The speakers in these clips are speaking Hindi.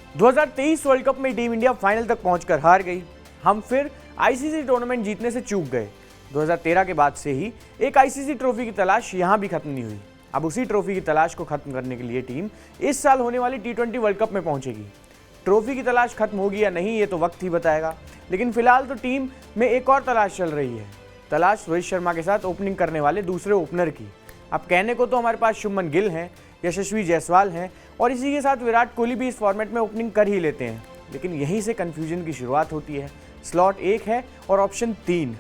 2023 वर्ल्ड कप में टीम इंडिया फाइनल तक पहुंचकर हार गई। हम फिर आईसीसी टूर्नामेंट जीतने से चूक गए। 2013 के बाद से ही एक आईसीसी ट्रॉफी की तलाश यहां भी खत्म नहीं हुई। अब उसी ट्रॉफी की तलाश को खत्म करने के लिए टीम इस साल होने वाली T20 वर्ल्ड कप में पहुंचेगी। ट्रॉफी की तलाश खत्म होगी या नहीं ये तो वक्त ही बताएगा, लेकिन फिलहाल तो टीम में एक और तलाश चल रही है। तलाश रोहित शर्मा के साथ ओपनिंग करने वाले दूसरे ओपनर की। अब कहने को तो हमारे पास शुभमन गिल हैं, यशस्वी जायसवाल हैं और इसी के साथ विराट कोहली भी इस फॉर्मेट में ओपनिंग कर ही लेते हैं, लेकिन यहीं से कन्फ्यूजन की शुरुआत होती है। स्लॉट 1 है और ऑप्शन 3।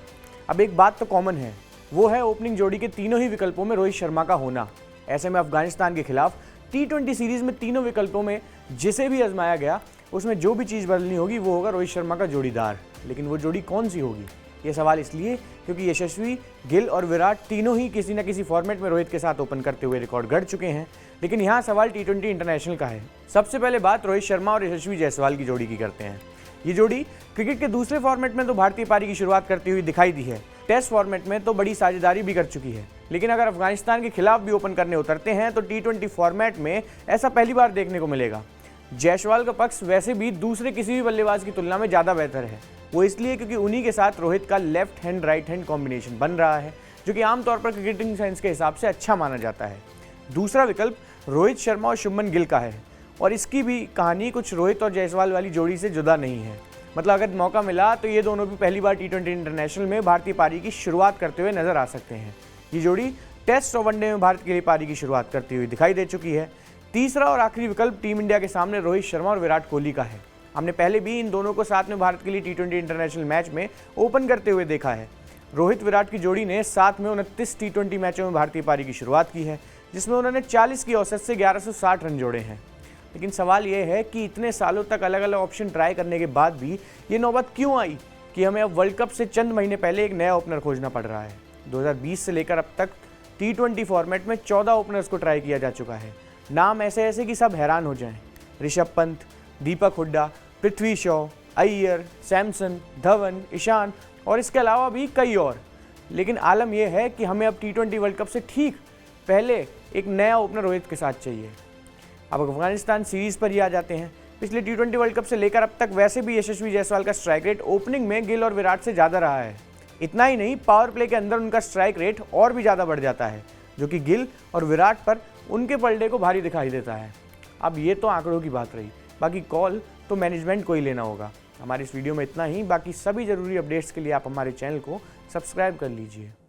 अब एक बात तो कॉमन है, वो है ओपनिंग जोड़ी के तीनों ही विकल्पों में रोहित शर्मा का होना। ऐसे में अफगानिस्तान के खिलाफ T20 सीरीज में तीनों विकल्पों में जिसे भी आजमाया गया उसमें जो भी चीज़ बदलनी होगी वो होगा रोहित शर्मा का जोड़ीदार। लेकिन वो जोड़ी कौन सी होगी, ये सवाल इसलिए क्योंकि यशस्वी, गिल और विराट तीनों ही किसी न किसी फॉर्मेट में रोहित के साथ ओपन करते हुए रिकॉर्ड गढ़ चुके हैं। लेकिन यहाँ सवाल T20 इंटरनेशनल का है। सबसे पहले बात रोहित शर्मा और यशस्वी जायसवाल की जोड़ी की करते हैं। ये जोड़ी क्रिकेट के दूसरे फॉर्मेट में तो भारतीय पारी की शुरुआत करती हुई दिखाई दी है, टेस्ट फॉर्मेट में तो बड़ी साझेदारी भी कर चुकी है। लेकिन अगर अफगानिस्तान के खिलाफ भी ओपन करने उतरते हैं तो T20 फॉर्मेट में ऐसा पहली बार देखने को मिलेगा। जायसवाल का पक्ष वैसे भी दूसरे किसी भी बल्लेबाज की तुलना में ज़्यादा बेहतर है। वो इसलिए क्योंकि उन्हीं के साथ रोहित का left hand right hand combination बन रहा है, जो कि आमतौर पर क्रिकेटिंग साइंस के हिसाब से अच्छा माना जाता है। दूसरा विकल्प रोहित शर्मा और शुभमन गिल का है और इसकी भी कहानी कुछ रोहित और जायसवाल वाली जोड़ी से जुदा नहीं है। मतलब अगर मौका मिला तो ये दोनों भी पहली बार T20 इंटरनेशनल में भारतीय पारी की शुरुआत करते हुए नजर आ सकते हैं। ये जोड़ी टेस्ट और वनडे में भारत के लिए पारी की शुरुआत करती हुई दिखाई दे चुकी है। तीसरा और आखिरी विकल्प टीम इंडिया के सामने रोहित शर्मा और विराट कोहली का है। हमने पहले भी इन दोनों को साथ में भारत के लिए T20 इंटरनेशनल मैच में ओपन करते हुए देखा है। रोहित विराट की जोड़ी ने साथ में 29 T20 मैचों में भारतीय पारी की शुरुआत की है, जिसमें उन्होंने 40 की औसत से 1160 रन जोड़े हैं। लेकिन सवाल यह है कि इतने सालों तक अलग अलग ऑप्शन ट्राई करने के बाद भी ये नौबत क्यों आई कि हमें अब वर्ल्ड कप से चंद महीने पहले एक नया ओपनर खोजना पड़ रहा है। 2020 से लेकर अब तक T20 फॉर्मेट में 14 ओपनर्स को ट्राई किया जा चुका है। नाम ऐसे ऐसे कि सब हैरान हो जाएं। ऋषभ पंत, दीपक हुड्डा, पृथ्वी शॉ, अय्यर, सैमसन, धवन, ईशान और इसके अलावा भी कई और। लेकिन आलम यह है कि हमें अब T20 वर्ल्ड कप से ठीक पहले एक नया ओपनर रोहित के साथ चाहिए। अब अफगानिस्तान सीरीज पर ही आ जाते हैं। पिछले T20 वर्ल्ड कप से लेकर अब तक वैसे भी यशस्वी जायसवाल का स्ट्राइक रेट ओपनिंग में गिल और विराट से ज़्यादा रहा है। इतना ही नहीं, पावर प्ले के अंदर उनका स्ट्राइक रेट और भी ज़्यादा बढ़ जाता है, जो कि गिल और विराट पर उनके पलड़े को भारी दिखाई देता है। अब ये तो आंकड़ों की बात रही, बाकी कॉल तो मैनेजमेंट को ही लेना होगा। हमारी इस वीडियो में इतना ही। बाकी सभी ज़रूरी अपडेट्स के लिए आप हमारे चैनल को सब्सक्राइब कर लीजिए।